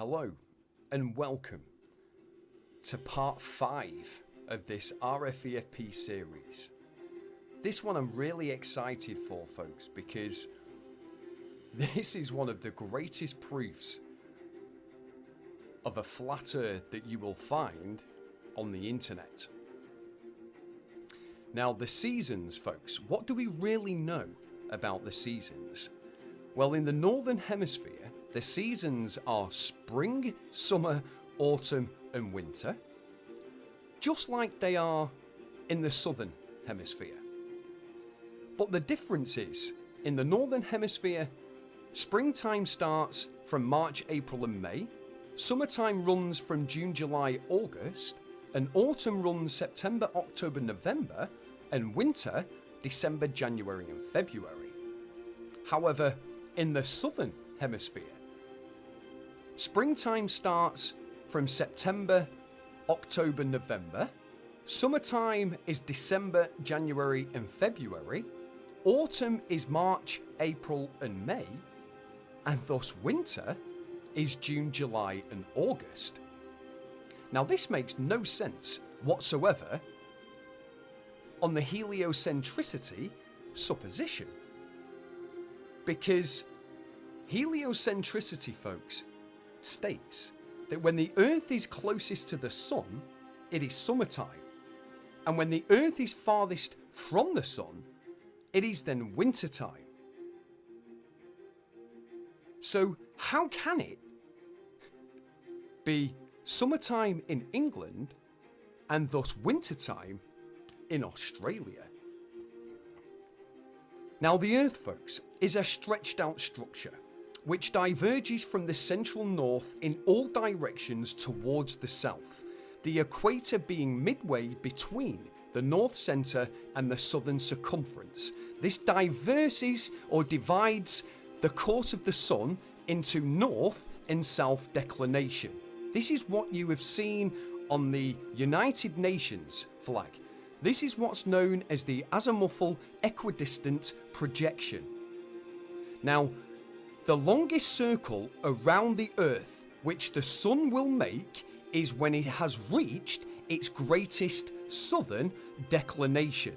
Hello and welcome to part 5 of this RFEFP series. This one I'm really excited for, folks, because this is one of the greatest proofs of a flat earth that you will find on the internet. Now, the seasons, folks, what do we really know about the seasons? Well, in the Northern Hemisphere, the seasons are spring, summer, autumn and winter, just like they are in the Southern Hemisphere. But the difference is, in the Northern Hemisphere, springtime starts from March, April and May, summertime runs from June, July, August, and autumn runs September, October, November, and winter December, January and February. However, in the Southern Hemisphere, springtime starts from September, October, November, summertime is December, January and February, autumn is March, April and May, and thus winter is June, July and August. Now this makes no sense whatsoever on the heliocentricity supposition, because heliocentricity, folks, states that when the Earth is closest to the Sun, it is summertime, and when the Earth is farthest from the Sun, it is then wintertime. So how can it be summertime in England and thus wintertime in Australia? Now the Earth, folks, is a stretched out structure which diverges from the central north in all directions towards the south, the equator being midway between the north centre and the southern circumference. This divides the course of the Sun into north and south declination. This is what you have seen on the United Nations flag. This is what's known as the azimuthal equidistant projection. Now, the longest circle around the Earth which the Sun will make is when it has reached its greatest southern declination.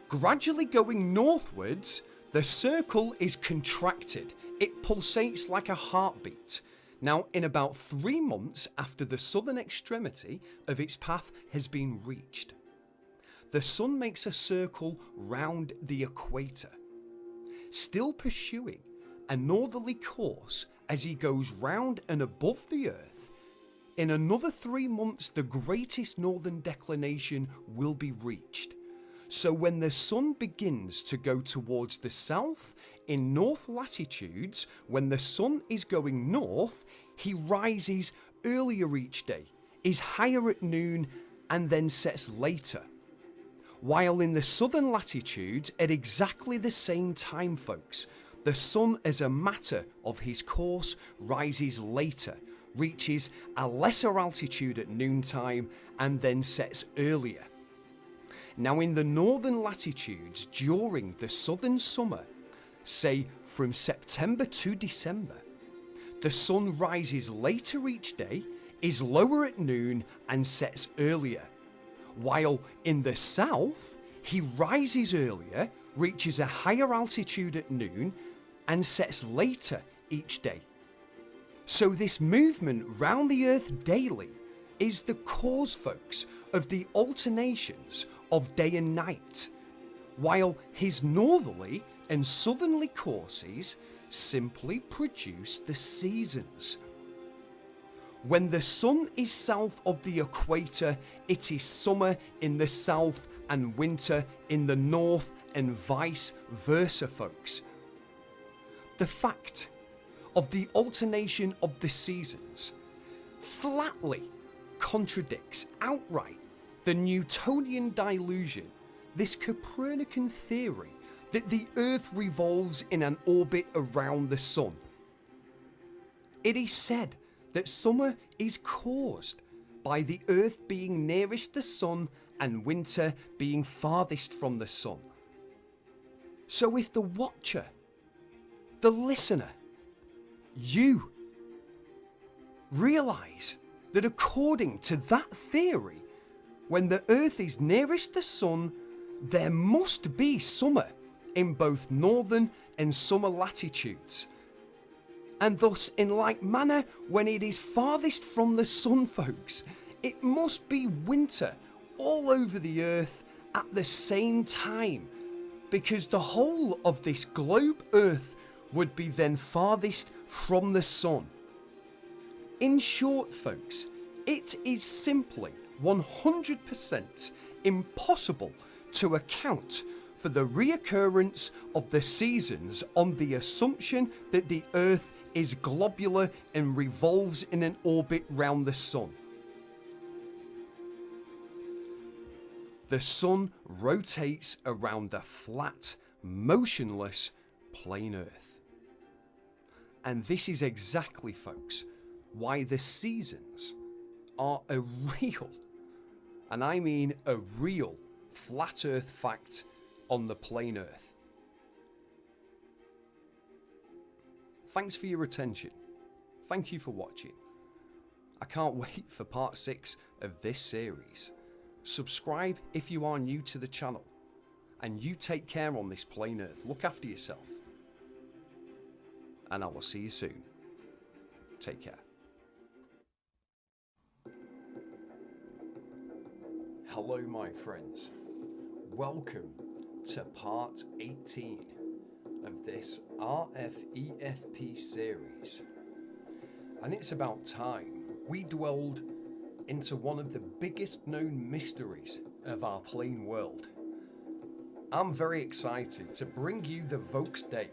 Gradually going northwards, the circle is contracted. It pulsates like a heartbeat. Now, in about 3 months after the southern extremity of its path has been reached, the Sun makes a circle round the equator, still pursuing a northerly course as he goes round and above the Earth. In another 3 months, the greatest northern declination will be reached. So when the Sun begins to go towards the south in north latitudes, when the Sun is going north, he rises earlier each day, is higher at noon and then sets later. While in the southern latitudes, at exactly the same time, folks, the Sun, as a matter of his course, rises later, reaches a lesser altitude at noontime and then sets earlier. Now in the northern latitudes, during the southern summer, say from September to December, the Sun rises later each day, is lower at noon and sets earlier. While in the south, he rises earlier, reaches a higher altitude at noon and sets later each day. So this movement round the Earth daily is the cause, folks, of the alternations of day and night, while his northerly and southerly courses simply produce the seasons. When the Sun is south of the equator, it is summer in the south and winter in the north, and vice versa, folks. The fact of the alternation of the seasons flatly contradicts outright the Newtonian delusion, this Copernican theory that the Earth revolves in an orbit around the Sun. It is said that summer is caused by the Earth being nearest the Sun and winter being farthest from the Sun. So if the watcher, the listener, you Realise that according to that theory, when the Earth is nearest the Sun, there must be summer in both northern and summer latitudes. And thus, in like manner, when it is farthest from the Sun, folks, it must be winter all over the Earth at the same time, because the whole of this globe Earth would be then farthest from the Sun. In short, folks, it is simply 100% impossible to account for the reoccurrence of the seasons on the assumption that the Earth is globular and revolves in an orbit round the Sun. The Sun rotates around a flat, motionless, plain Earth. And this is exactly, folks, why the seasons are a real, and I mean a real, flat Earth fact on the plain Earth. Thanks for your attention. Thank you for watching. I can't wait for part 6 of this series. Subscribe if you are new to the channel. And you take care on this plain Earth. Look after yourself. And I will see you soon. Take care. Hello my friends. Welcome to part 18 of this RFEFP series. And it's about time we dwelled into one of the biggest known mysteries of our plain world. I'm very excited to bring you the Vokes Day,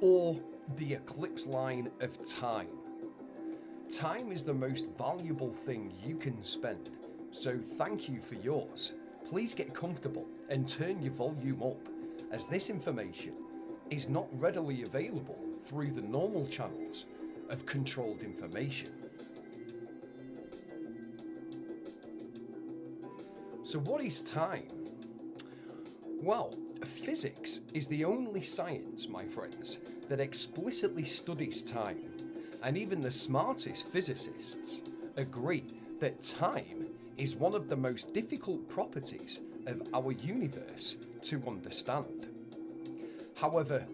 or the eclipse line of time. Time is the most valuable thing you can spend, so thank you for yours. Please get comfortable and turn your volume up, as this information is not readily available through the normal channels of controlled information. So what is time? Well, physics is the only science, my friends, that explicitly studies time, and even the smartest physicists agree that time is one of the most difficult properties of our universe to understand. However,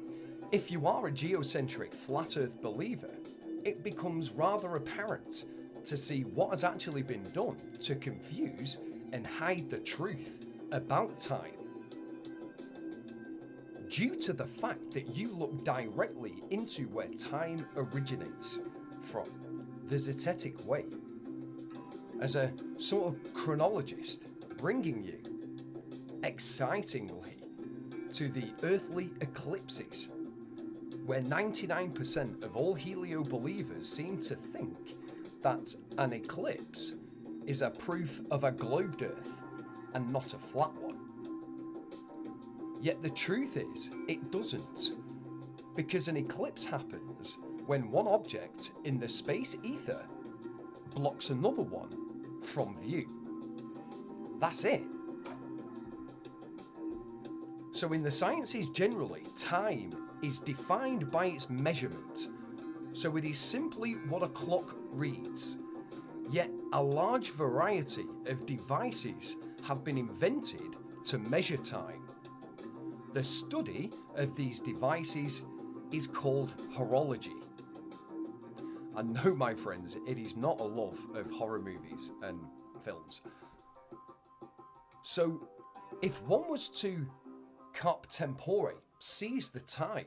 if you are a geocentric flat Earth believer, it becomes rather apparent to see what has actually been done to confuse and hide the truth about time. Due to the fact that you look directly into where time originates from, the Zetetic Way, as a sort of chronologist, bringing you, excitingly, to the earthly eclipses, where 99% of all helio believers seem to think that an eclipse is a proof of a globed Earth and not a flat one. Yet the truth is, it doesn't, because an eclipse happens when one object in the space ether blocks another one from view. That's it. So in the sciences generally, time is defined by its measurement. So it is simply what a clock reads. Yet a large variety of devices have been invented to measure time. The study of these devices is called horology. And no, my friends, it is not a love of horror movies and films. So if one was to carpe tempore, seize the time,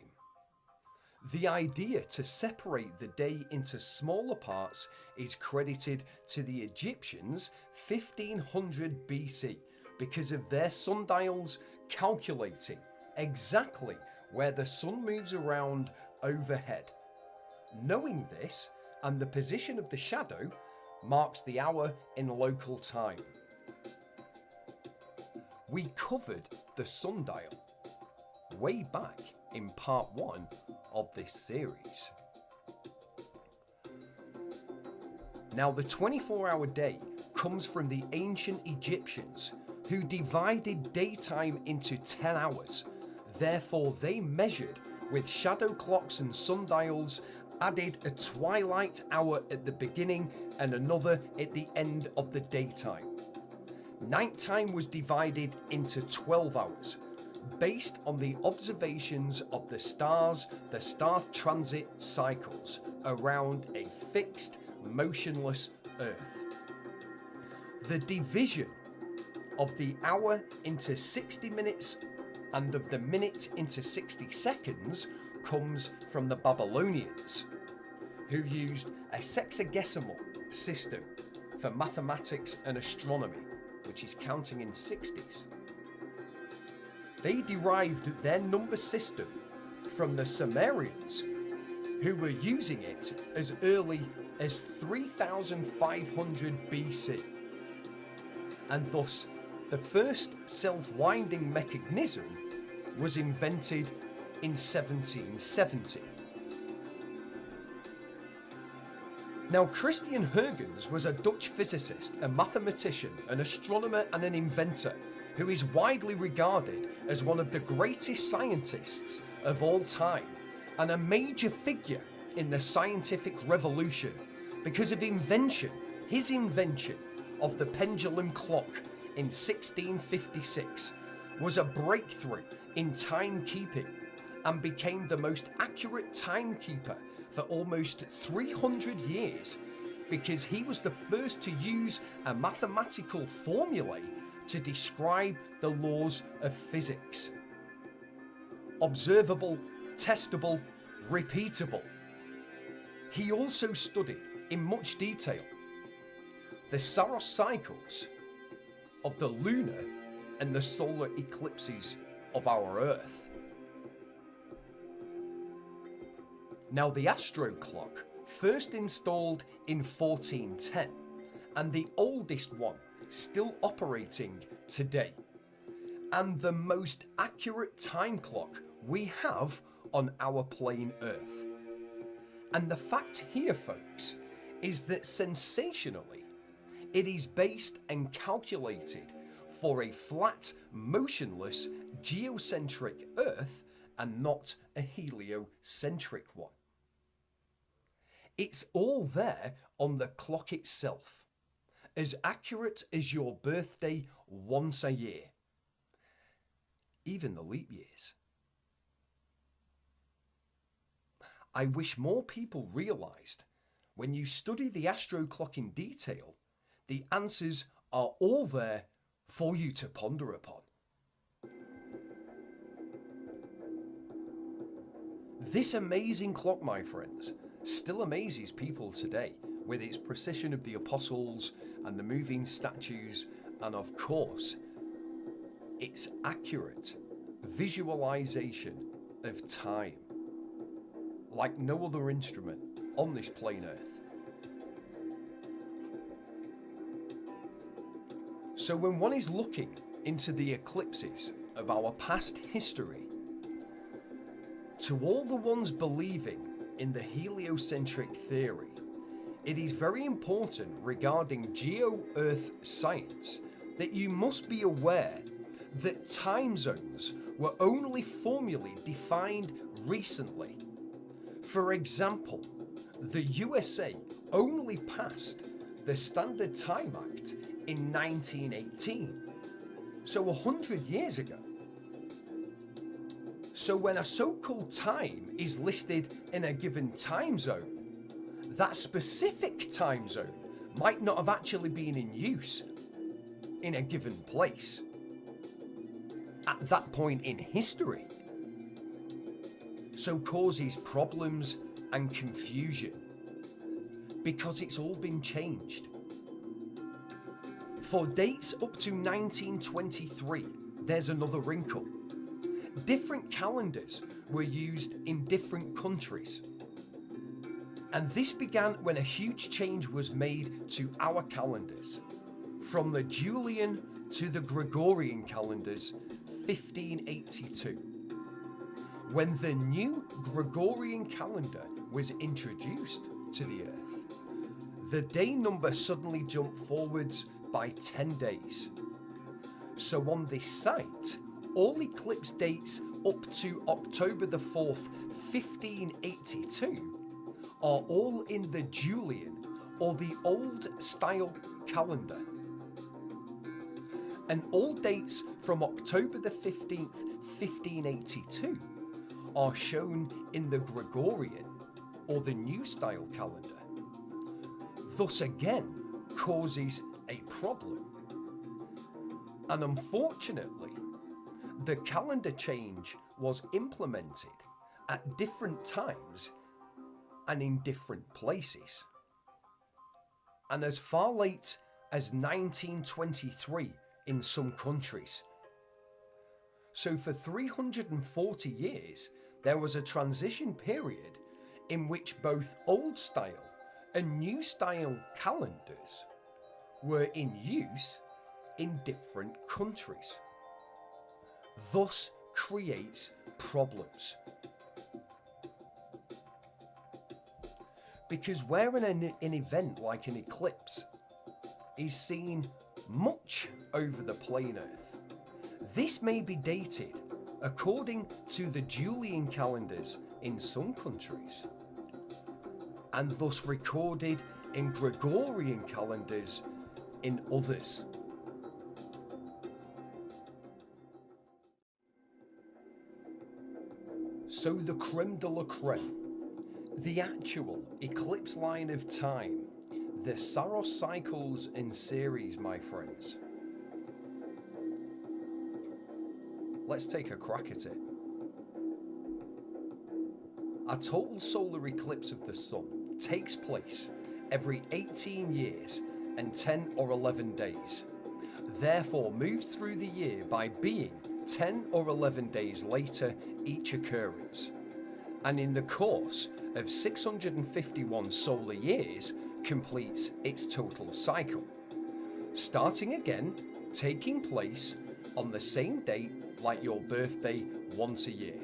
the idea to separate the day into smaller parts is credited to the Egyptians 1500 BC because of their sundials calculating exactly where the sun moves around overhead. Knowing this and the position of the shadow marks the hour in local time. We covered the sundial way back in part 1 of this series. Now the 24-hour day comes from the ancient Egyptians, who divided daytime into 10 hours. Therefore they measured with shadow clocks and sundials added a twilight hour at the beginning and another at the end of the daytime. Nighttime was divided into 12 hours, based on the observations of the stars, the star transit cycles around a fixed, motionless Earth. The division of the hour into 60 minutes and of the minute into 60 seconds comes from the Babylonians, who used a sexagesimal system for mathematics and astronomy, which is counting in 60s. They derived their number system from the Sumerians, who were using it as early as 3500 BC. And thus, the first self-winding mechanism was invented in 1770. Now, Christian Huygens was a Dutch physicist, a mathematician, an astronomer and an inventor who is widely regarded as one of the greatest scientists of all time and a major figure in the scientific revolution because of his invention of the pendulum clock in 1656 was a breakthrough in timekeeping and became the most accurate timekeeper for almost 300 years because he was the first to use a mathematical formulae to describe the laws of physics. Observable, testable, repeatable. He also studied in much detail the Saros cycles of the lunar and the solar eclipses of our Earth. Now, the astro clock, first installed in 1410, and the oldest one still operating today, and the most accurate time clock we have on our plain Earth. And the fact here, folks, is that sensationally, it is based and calculated for a flat, motionless, geocentric Earth and not a heliocentric one. It's all there on the clock itself, as accurate as your birthday once a year, even the leap years. I wish more people realised when you study the astro clock in detail, the answers are all there for you to ponder upon. This amazing clock, my friends, still amazes people today with its precision of the apostles and the moving statues, and of course, its accurate visualization of time, like no other instrument on this plain Earth. So when one is looking into the eclipses of our past history, to all the ones believing in the heliocentric theory, it is very important regarding geo-Earth science that you must be aware that time zones were only formally defined recently. For example, the USA only passed the Standard Time Act in 1918, so 100 years ago. So when a so-called time is listed in a given time zone, that specific time zone might not have actually been in use in a given place at that point in history. So causes problems and confusion because it's all been changed. For dates up to 1923, there's another wrinkle. Different calendars were used in different countries. And this began when a huge change was made to our calendars, from the Julian to the Gregorian calendars, 1582. When the new Gregorian calendar was introduced to the Earth, the day number suddenly jumped forwards by 10 days. So on this site, all eclipse dates up to October the 4th, 1582 are all in the Julian or the Old Style calendar, and all dates from October the 15th, 1582 are shown in the Gregorian or the New Style calendar. Thus again causes a problem. And unfortunately, the calendar change was implemented at different times and in different places. And as far late as 1923 in some countries. So for 340 years, there was a transition period in which both Old Style and New Style calendars were in use in different countries. Thus creates problems. Because where an event like an eclipse is seen much over the plain Earth, this may be dated according to the Julian calendars in some countries, and thus recorded in Gregorian calendars in others. So the creme de la creme, the actual eclipse line of time, the Saros cycles in series, my friends. Let's take a crack at it. A total solar eclipse of the sun takes place every 18 years and 10 or 11 days, therefore moves through the year by being 10 or 11 days later each occurrence, and in the course of 651 solar years completes its total cycle, starting again, taking place on the same date like your birthday once a year.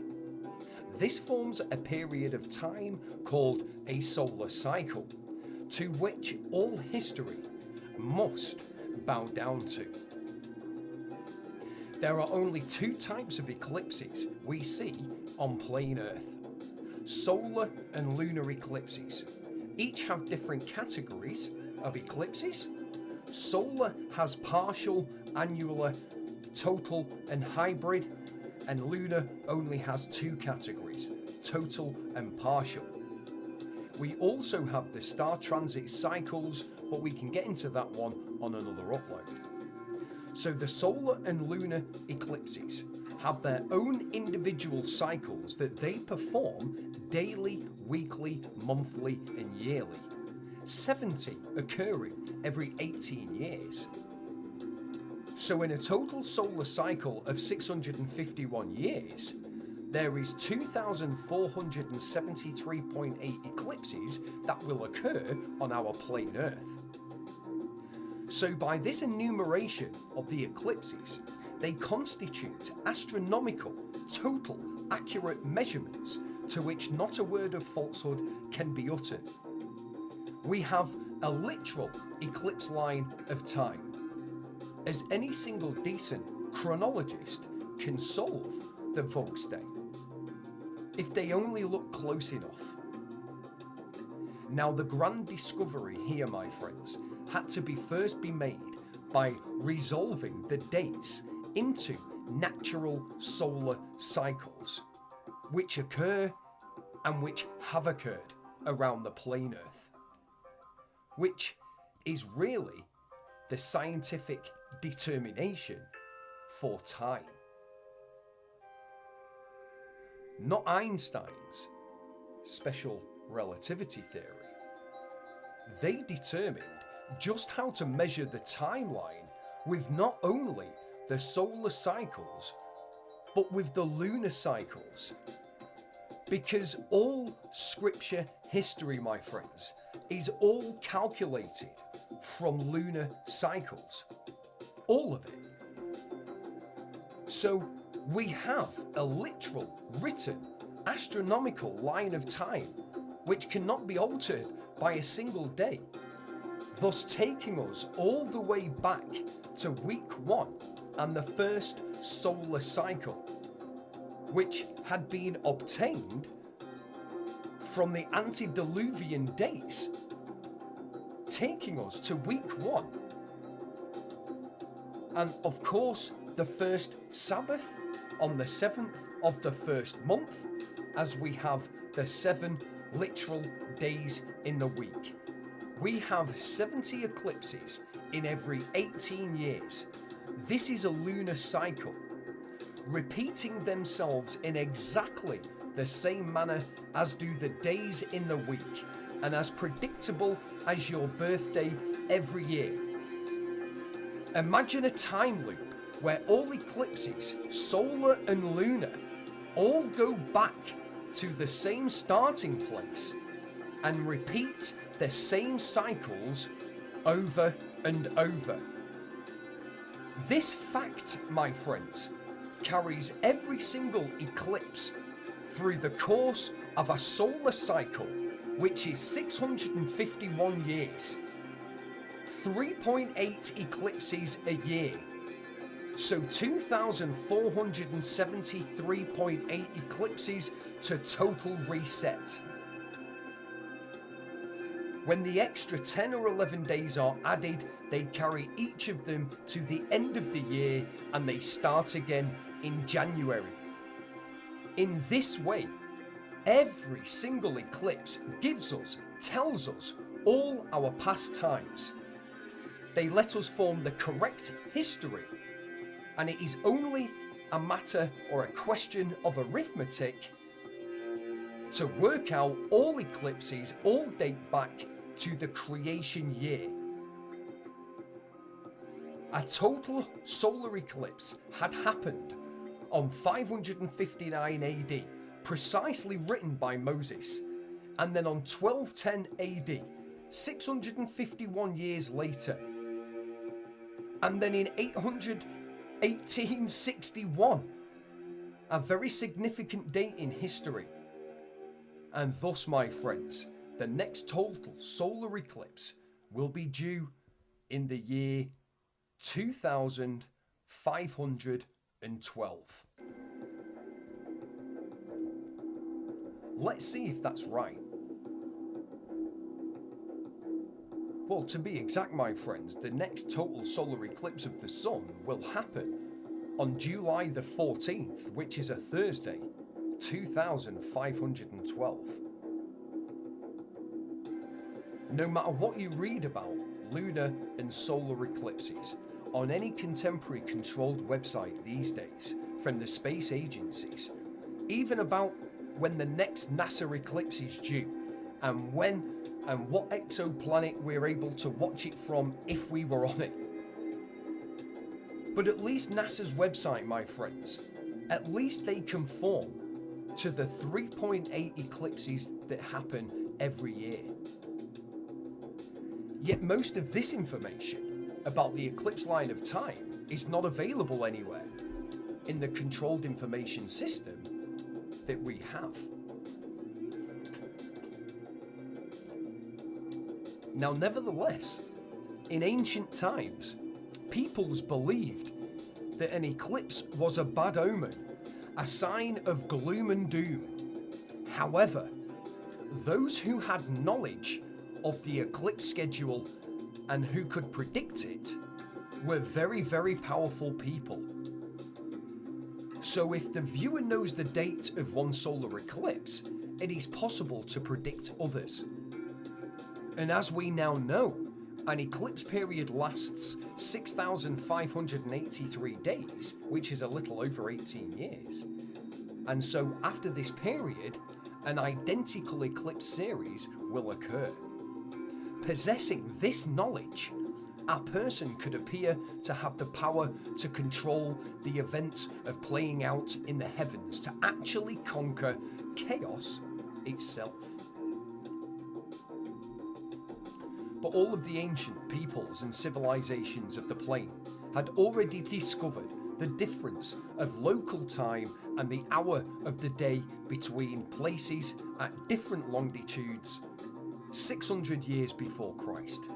This forms a period of time called a solar cycle, to which all history must bow down to. There are only two types of eclipses we see on plain Earth: solar and lunar eclipses. Each have different categories of eclipses. Solar has partial, annular, total and hybrid, and lunar only has two categories, total and partial. We also have the star transit cycles, but we can get into that one on another upload. So the solar and lunar eclipses have their own individual cycles that they perform daily, weekly, monthly and yearly, 70 occurring every 18 years. So in a total solar cycle of 651 years, there is 2,473.8 eclipses that will occur on our plain Earth. So by this enumeration of the eclipses, they constitute astronomical, total, accurate measurements to which not a word of falsehood can be uttered. We have a literal eclipse line of time, as any single decent chronologist can solve the Volksday, if they only look close enough. Now the grand discovery here, my friends, had to first be made by resolving the dates into natural solar cycles, which occur and which have occurred around the plain Earth, which is really the scientific determination for time. Not Einstein's special relativity theory. They determined just how to measure the timeline with not only the solar cycles, but with the lunar cycles. Because all scripture history, my friends, is all calculated from lunar cycles. All of it. So we have a literal, written, astronomical line of time which cannot be altered by a single day, thus taking us all the way back to week 1 and the first solar cycle, which had been obtained from the antediluvian days, taking us to week 1. And of course, the first Sabbath on the 7th of the first month, as we have the 7 literal days in the week. We have 70 eclipses in every 18 years. This is a lunar cycle, repeating themselves in exactly the same manner as do the days in the week, and as predictable as your birthday every year. Imagine a time loop where all eclipses, solar and lunar, all go back to the same starting place and repeat the same cycles over and over. This fact, my friends, carries every single eclipse through the course of a solar cycle, which is 651 years. 3.8 eclipses a year. So 2,473.8 eclipses to total reset. When the extra 10 or 11 days are added, they carry each of them to the end of the year and they start again in January. In this way, every single eclipse tells us all our past times. They let us form the correct history, and it is only a matter or a question of arithmetic to work out all eclipses all date back to the creation year. A total solar eclipse had happened on 559 AD, precisely written by Moses, and then on 1210 AD, 651 years later, and then in 1861, a very significant date in history. And thus, my friends, the next total solar eclipse will be due in the year 2512. Let's see if that's right. Well, to be exact, my friends, the next total solar eclipse of the sun will happen on July the 14th, which is a Thursday, 2512. No matter what you read about lunar and solar eclipses on any contemporary controlled website these days from the space agencies, even about when the next NASA eclipse is due and when and what exoplanet we're able to watch it from if we were on it. But at least NASA's website, my friends, at least they conform to the 3.8 eclipses that happen every year. Yet most of this information about the eclipse line of time is not available anywhere in the controlled information system that we have. Now, nevertheless, in ancient times, peoples believed that an eclipse was a bad omen, a sign of gloom and doom. However, those who had knowledge of the eclipse schedule and who could predict it were very, very powerful people. So if the viewer knows the date of one solar eclipse, it is possible to predict others. And as we now know, an eclipse period lasts 6,583 days, which is a little over 18 years. And so after this period, an identical eclipse series will occur. Possessing this knowledge, a person could appear to have the power to control the events of playing out in the heavens, to actually conquer chaos itself. But all of the ancient peoples and civilizations of the plane had already discovered the difference of local time and the hour of the day between places at different longitudes 600 years before Christ,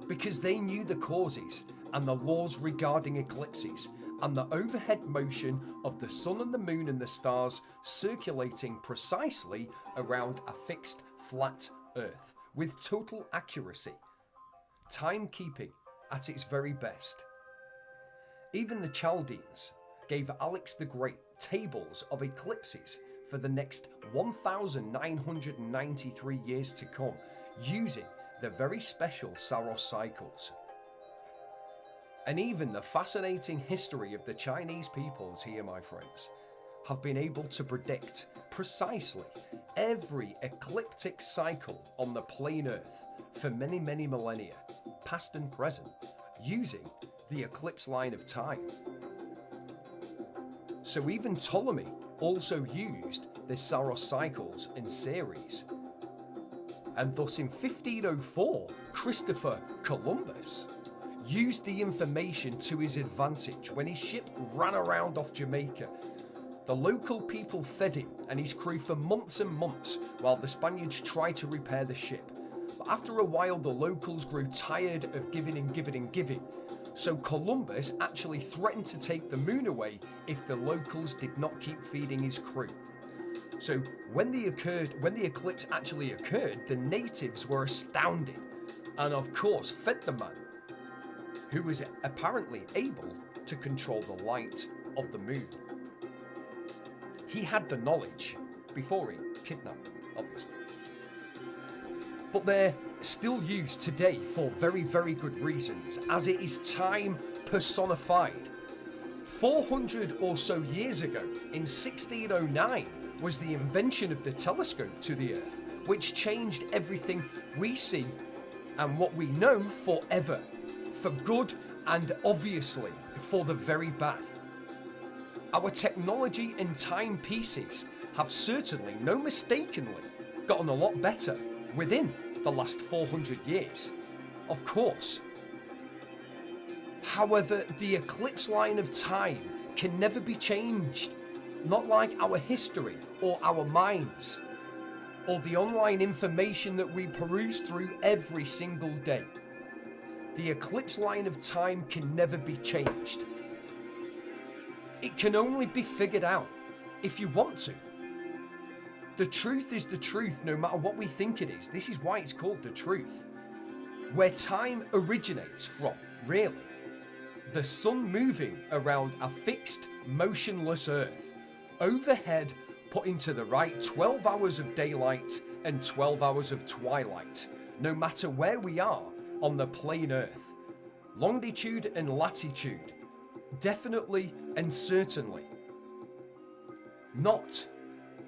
because they knew the causes and the laws regarding eclipses and the overhead motion of the sun and the moon and the stars circulating precisely around a fixed flat Earth with total accuracy. Timekeeping at its very best. Even the Chaldeans gave Alex the Great tables of eclipses for the next 1,993 years to come, using the very special Saros cycles. And even the fascinating history of the Chinese peoples here, my friends, have been able to predict precisely every ecliptic cycle on the plain Earth for many, many millennia, past and present, using the eclipse line of time. So even Ptolemy also used the Saros cycles in series. And thus in 1504, Christopher Columbus used the information to his advantage when his ship ran around off Jamaica. The local people fed him and his crew for months and months while the Spaniards tried to repair the ship. But after a while, the locals grew tired of giving and giving and giving. So Columbus actually threatened to take the moon away if the locals did not keep feeding his crew. So when the eclipse actually occurred, the natives were astounded and of course fed the man, who was apparently able to control the light of the moon. He had the knowledge before he kidnapped them, obviously. But they're still used today for very, very good reasons, as it is time personified. 400 or so years ago, in 1609, was the invention of the telescope to the Earth, which changed everything we see and what we know forever, for good and obviously for the very bad. Our technology and timepieces have certainly, no mistakenly, gotten a lot better within the last 400 years, of course. However, the eclipse line of time can never be changed, not like our history or our minds, or the online information that we peruse through every single day. The eclipse line of time can never be changed. It can only be figured out if you want to. The truth is the truth, no matter what we think it is. This is why it's called the truth. Where time originates from, really. The sun moving around a fixed, motionless Earth. Overhead, put into the right 12 hours of daylight and 12 hours of twilight, no matter where we are on the plain Earth. Longitude and latitude, definitely and certainly. Not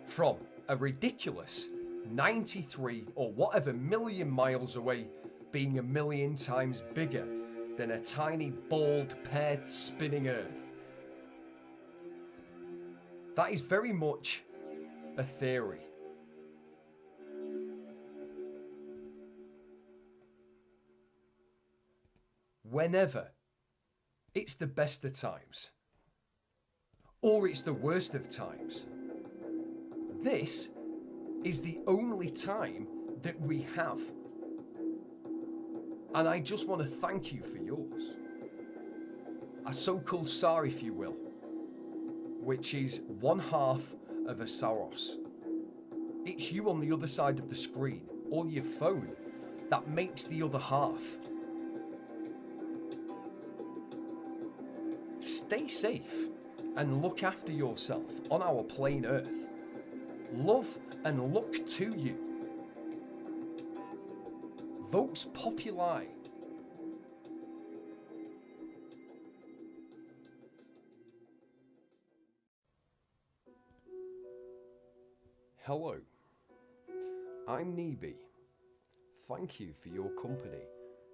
from a ridiculous 93 or whatever million miles away, being a million times bigger than a tiny bald paired spinning Earth. That is very much a theory. Whenever it's the best of times, or it's the worst of times, this is the only time that we have. And I just want to thank you for yours. A so-called SAR, if you will, which is one half of a Saros. It's you on the other side of the screen, or your phone, that makes the other half. Stay safe and look after yourself on our plain Earth. Love and look to you. Vox Populi. Hello, I'm Nibi. Thank you for your company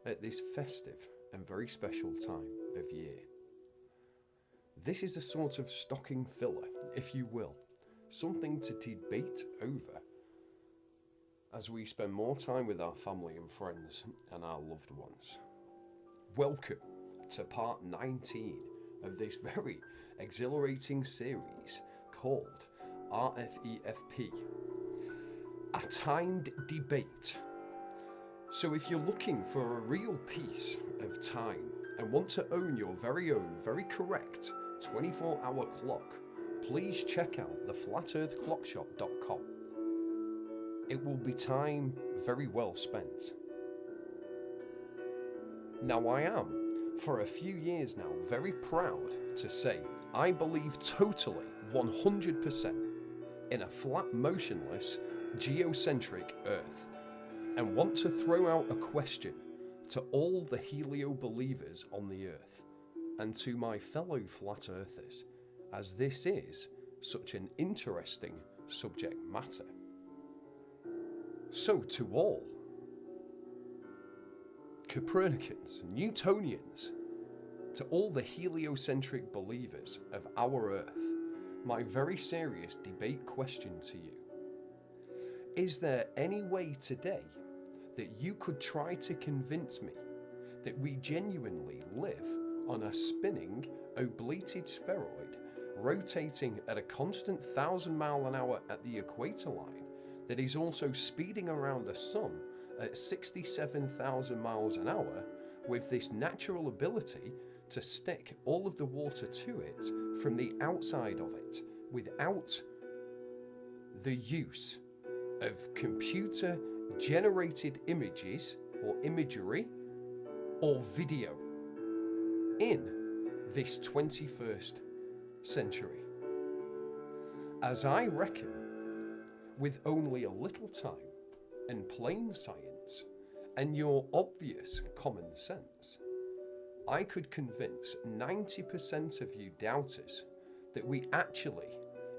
at this festive and very special time of year. This is a sort of stocking filler, if you will, something to debate over as we spend more time with our family and friends and our loved ones. Welcome to part 19 of this very exhilarating series called RFEFP, a timed debate. So if you're looking for a real piece of time and want to own your very own, very correct 24-hour clock, please check out theflatearthclockshop.com. It will be time very well spent. Now I am, for a few years now, very proud to say I believe totally, 100%, in a flat, motionless, geocentric Earth, and want to throw out a question to all the helio believers on the Earth, and to my fellow flat earthers, as this is such an interesting subject matter. So to all Copernicans, Newtonians, to all the heliocentric believers of our Earth, my very serious debate question to you. Is there any way today that you could try to convince me that we genuinely live on a spinning, oblated spheroid rotating at a constant 1,000 miles an hour at the equator line that is also speeding around the sun at 67,000 miles an hour with this natural ability to stick all of the water to it from the outside of it without the use of computer generated images or imagery or video in this 21st century? As I reckon, with only a little time and plain science and your obvious common sense, I could convince 90% of you doubters that we actually,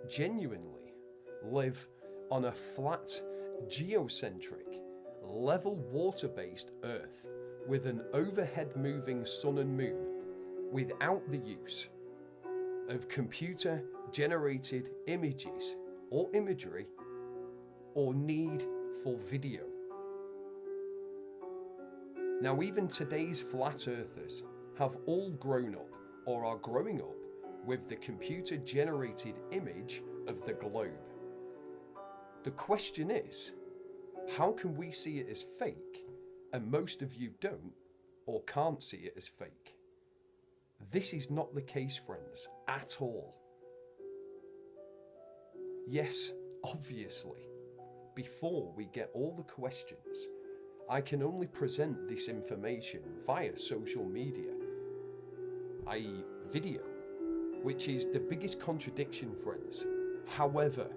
genuinely live on a flat, geocentric, level water-based Earth with an overhead moving sun and moon without the use of computer generated images or imagery or need for video. Now, even today's flat earthers have all grown up or are growing up with the computer generated image of the globe. The question is, how can we see it as fake and most of you don't or can't see it as fake? This is not the case, friends, at all. Yes, obviously, before we get all the questions, I can only present this information via social media, i.e. video, which is the biggest contradiction, friends. However,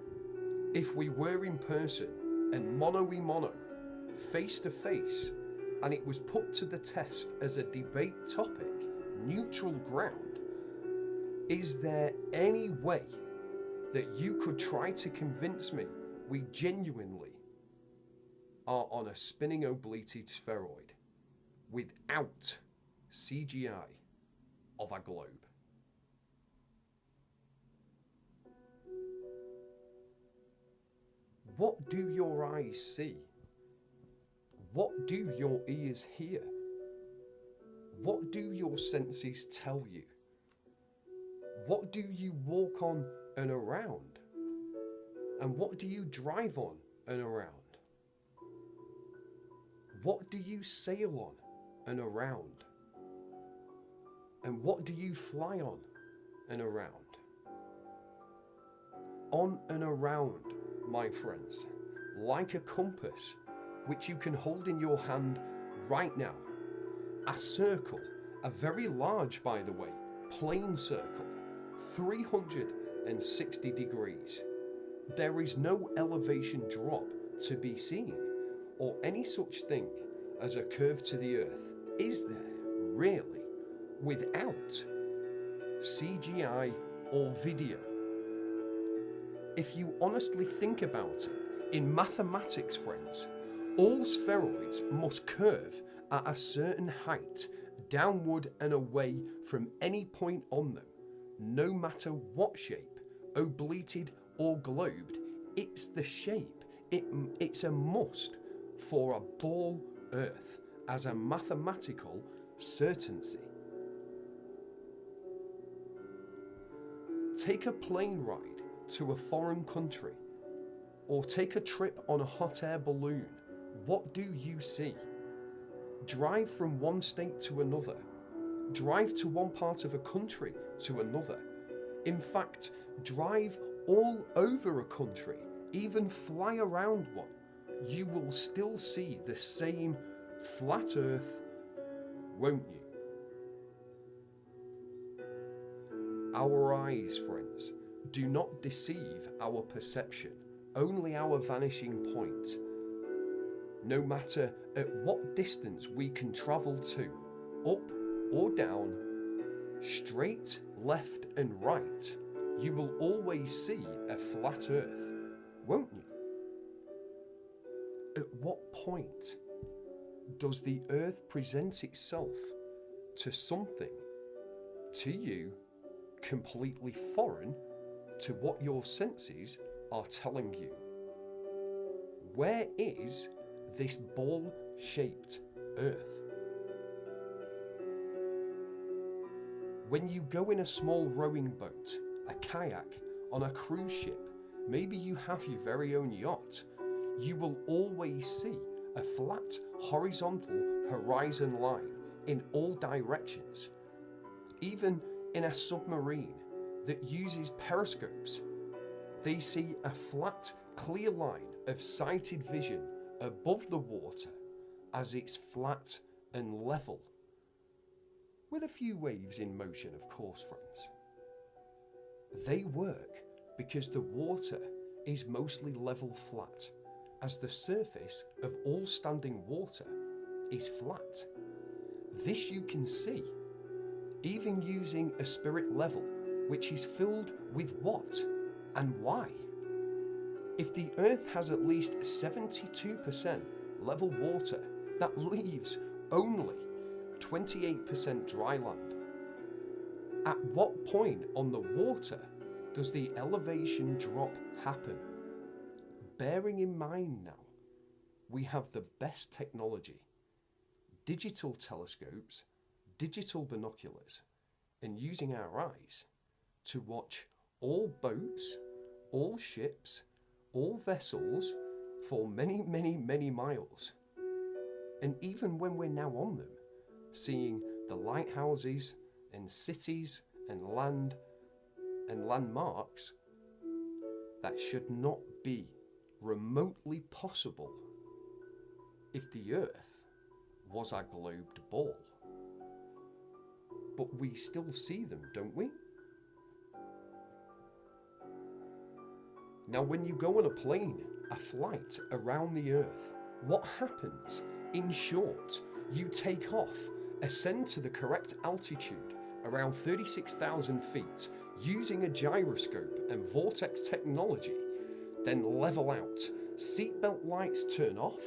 if we were in person and mono-y-mono, face-to-face, and it was put to the test as a debate topic, neutral ground, is there any way that you could try to convince me we genuinely are on a spinning oblated spheroid without CGI of a globe? What do your eyes see? What do your ears hear? What do your senses tell you? What do you walk on and around? And what do you drive on and around? What do you sail on and around? And what do you fly on and around? On and around, my friends, like a compass, which you can hold in your hand right now. A circle, a very large, by the way, plane circle, 360 degrees. There is no elevation drop to be seen, or any such thing as a curve to the earth, is there, really, without CGI or video? If you honestly think about it, in mathematics, friends, all spheroids must curve at a certain height, downward and away from any point on them, no matter what shape, oblated or globed. It's the shape. It's a must for a ball Earth as a mathematical certainty. Take a plane ride to a foreign country, or take a trip on a hot air balloon. What do you see? Drive from one state to another. Drive to one part of a country to another. In fact, drive all over a country, even fly around one, you will still see the same flat earth, won't you? Our eyes, friends, do not deceive our perception, only our vanishing point. No matter at what distance we can travel to, up or down, straight, left and right, you will always see a flat earth, won't you? At what point does the earth present itself to something, to you, completely foreign to what your senses are telling you? Where is this ball-shaped earth? When you go in a small rowing boat, a kayak, on a cruise ship, maybe you have your very own yacht, you will always see a flat horizontal horizon line in all directions. Even in a submarine that uses periscopes, they see a flat, clear line of sighted vision above the water as it's flat and level. With a few waves in motion, of course, friends. They work because the water is mostly level flat, as the surface of all standing water is flat. This you can see, even using a spirit level, which is filled with what and why? If the earth has at least 72% level water, that leaves only 28% dry land. At what point on the water does the elevation drop happen? Bearing in mind now, we have the best technology, digital telescopes, digital binoculars, and using our eyes to watch all boats, all ships, all vessels for many, many, many miles. And even when we're now on them, seeing the lighthouses and cities and land and landmarks, that should not be remotely possible if the earth was a globed ball. But we still see them, don't we? Now, when you go on a plane, a flight around the earth, what happens? In short, you take off, ascend to the correct altitude, around 36,000 feet, using a gyroscope and vortex technology, then level out, seatbelt lights turn off,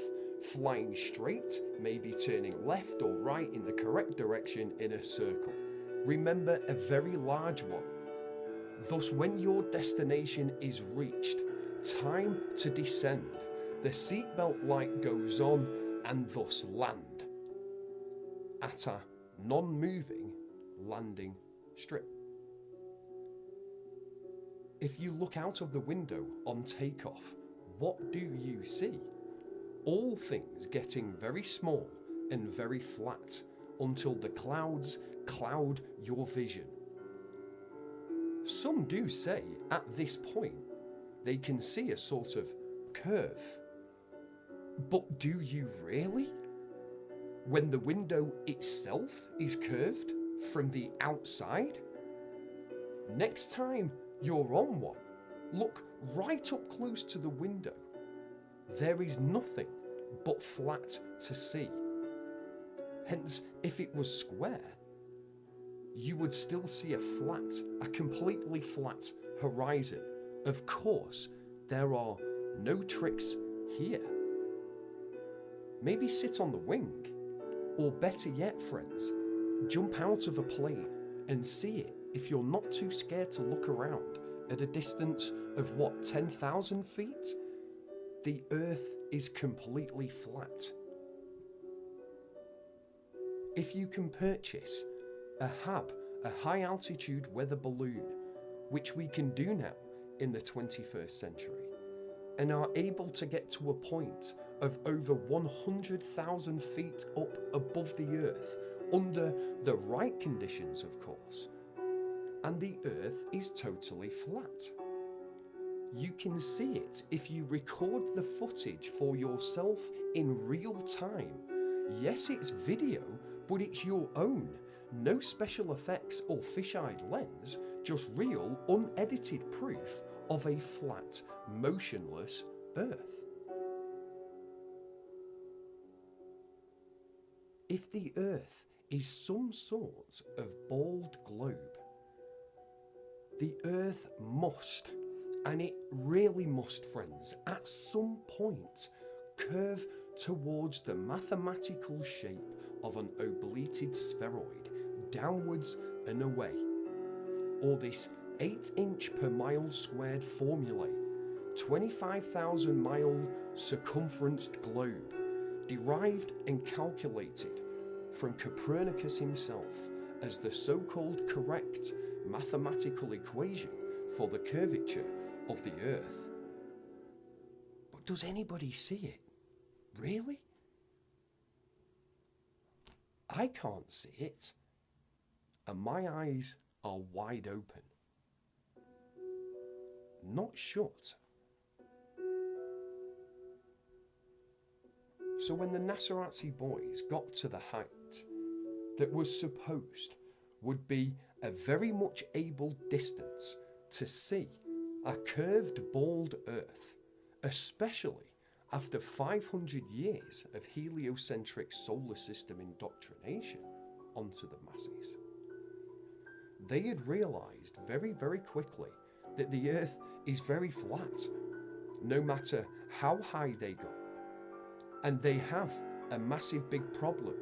flying straight, maybe turning left or right in the correct direction in a circle. Remember, a very large one. Thus, when your destination is reached, time to descend, the seatbelt light goes on and thus land at a non-moving landing strip. If you look out of the window on takeoff, what do you see? All things getting very small and very flat until the clouds cloud your vision. Some do say at this point they can see a sort of curve. But do you really? When the window itself is curved from the outside? Next time you're on one, look right up close to the window. There is nothing but flat to see. Hence, if it was square, you would still see a completely flat horizon. Of course, there are no tricks here. Maybe sit on the wing, or better yet, friends, jump out of a plane and see it if you're not too scared to look around at a distance of what, 10,000 feet? The earth is completely flat. If you can purchase a HAB, a high altitude weather balloon, which we can do now in the 21st century, and are able to get to a point of over 100,000 feet up above the earth, under the right conditions, of course, and the Earth is totally flat. You can see it if you record the footage for yourself in real time. Yes, it's video, but it's your own. No special effects or fisheye lens, just real, unedited proof of a flat, motionless Earth. If the Earth is some sort of bald globe, the Earth must, and it really must, friends, at some point curve towards the mathematical shape of an oblated spheroid, downwards and away. Or this 8-inch per mile squared formulae, 25,000 mile circumferenced globe, derived and calculated from Copernicus himself as the so-called correct mathematical equation for the curvature of the Earth. But does anybody see it? Really? I can't see it, and my eyes are wide open. Not shut. So when the Nasarati boys got to the height that was supposed would be a very much able distance to see a curved bald Earth, especially after 500 years of heliocentric solar system indoctrination onto the masses, they had realised very, very quickly that the Earth is very flat, no matter how high they go. And they have a massive big problem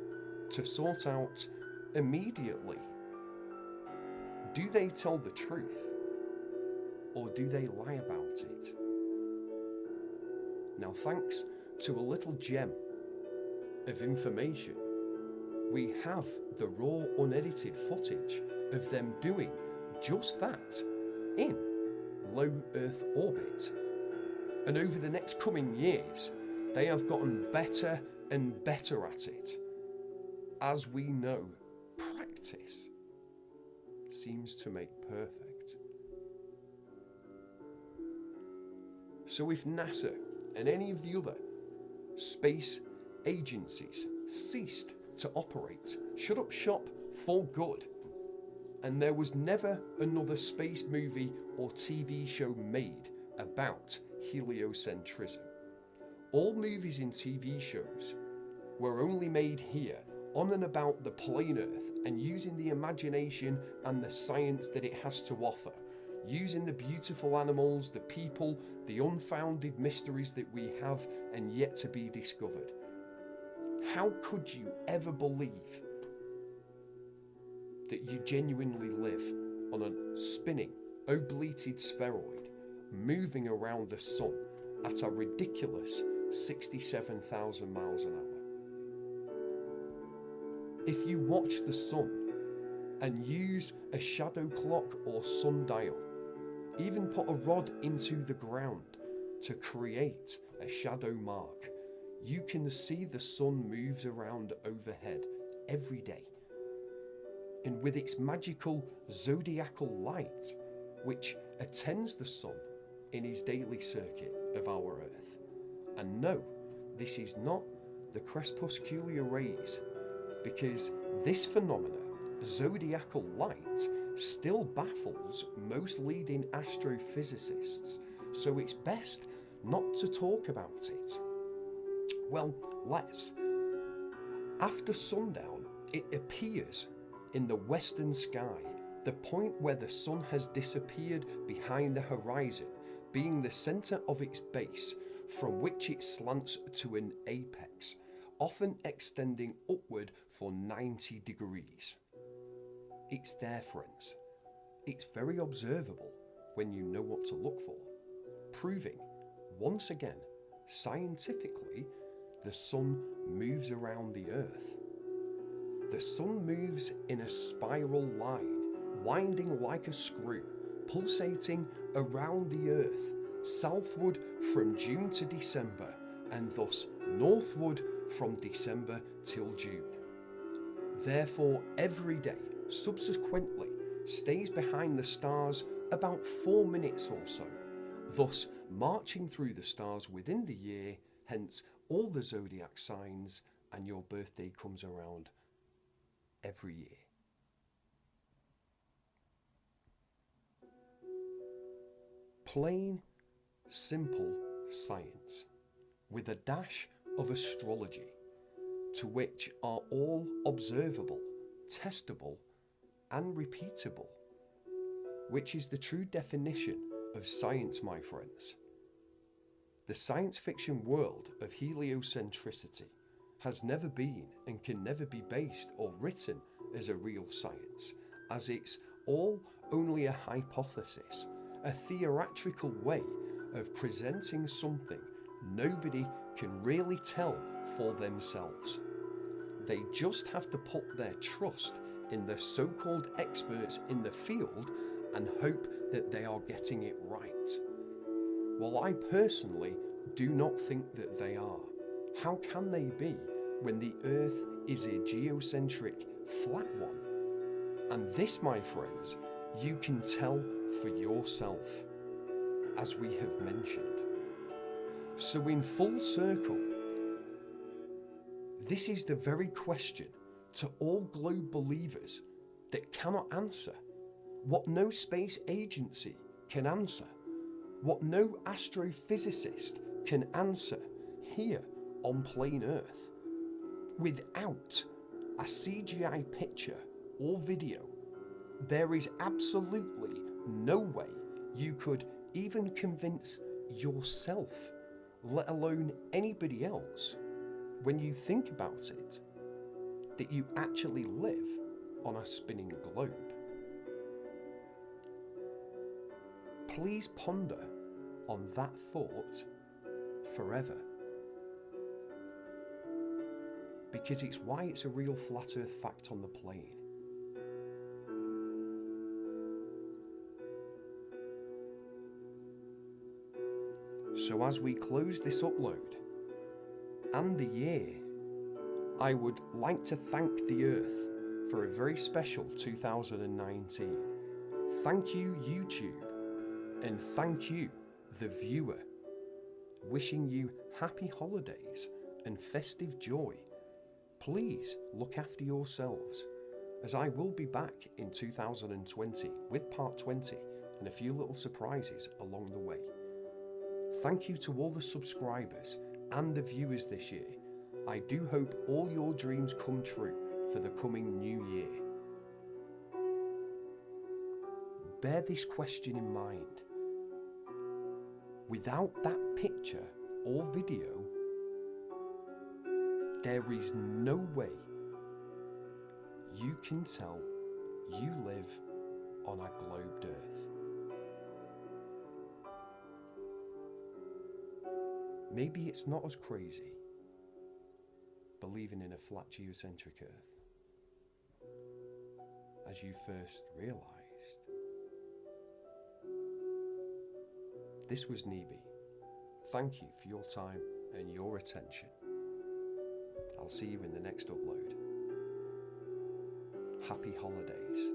to sort out immediately. Do they tell the truth, or do they lie about it? Now, thanks to a little gem of information, we have the raw unedited footage of them doing just that in low Earth orbit. And over the next coming years, they have gotten better and better at it. As we know, practice seems to make perfect. So if NASA and any of the other space agencies ceased to operate, shut up shop for good, and there was never another space movie or TV show made about heliocentrism, all movies and TV shows were only made here on and about the plain Earth and using the imagination and the science that it has to offer, using the beautiful animals, the people, the unfounded mysteries that we have and yet to be discovered. How could you ever believe that you genuinely live on a spinning, oblated spheroid moving around the sun at a ridiculous 67,000 miles an hour? If you watch the sun and use a shadow clock or sundial, even put a rod into the ground to create a shadow mark, you can see the sun moves around overhead every day. And with its magical zodiacal light, which attends the sun in his daily circuit of our Earth. And no, this is not the crepuscular rays, because this phenomena, zodiacal light, still baffles most leading astrophysicists, so it's best not to talk about it. Well, let's. After sundown, it appears in the western sky, the point where the sun has disappeared behind the horizon, being the centre of its base, from which it slants to an apex, often extending upward for 90 degrees. It's there, friends. It's very observable when you know what to look for, proving, once again, scientifically, the sun moves around the Earth. The sun moves in a spiral line, winding like a screw, pulsating around the Earth, southward from June to December, and thus northward from December till June. Therefore, every day, subsequently stays behind the stars about 4 minutes or so, thus marching through the stars within the year, hence all the zodiac signs, and your birthday comes around every year. Plain, simple science with a dash of astrology, to which are all observable, testable, and repeatable, which is the true definition of science, my friends. The science fiction world of heliocentricity has never been and can never be based or written as a real science, as it's all only a hypothesis, a theatrical way of presenting something nobody can really tell for themselves. They just have to put their trust in the so-called experts in the field and hope that they are getting it right. Well, I personally do not think that they are. How can they be when the Earth is a geocentric flat one? And this, my friends, you can tell for yourself, as we have mentioned. So in full circle, this is the very question to all globe believers that cannot answer, what no space agency can answer, what no astrophysicist can answer here on plain Earth. Without a CGI picture or video, there is absolutely no way you could even convince yourself, let alone anybody else, when you think about it, that you actually live on a spinning globe. Please ponder on that thought forever, because it's why it's a real flat Earth fact on the plane. So as we close this upload and the year, I would like to thank the Earth for a very special 2019. Thank you, YouTube, and thank you, the viewer. Wishing you happy holidays and festive joy. Please look after yourselves, as I will be back in 2020 with part 20 and a few little surprises along the way. Thank you to all the subscribers and the viewers this year. I do hope all your dreams come true for the coming new year. Bear this question in mind. Without that picture or video, there is no way you can tell you live on a globed Earth. Maybe it's not as crazy believing in a flat geocentric Earth as you first realised. This was Nibi. Thank you for your time and your attention. I'll see you in the next upload. Happy holidays.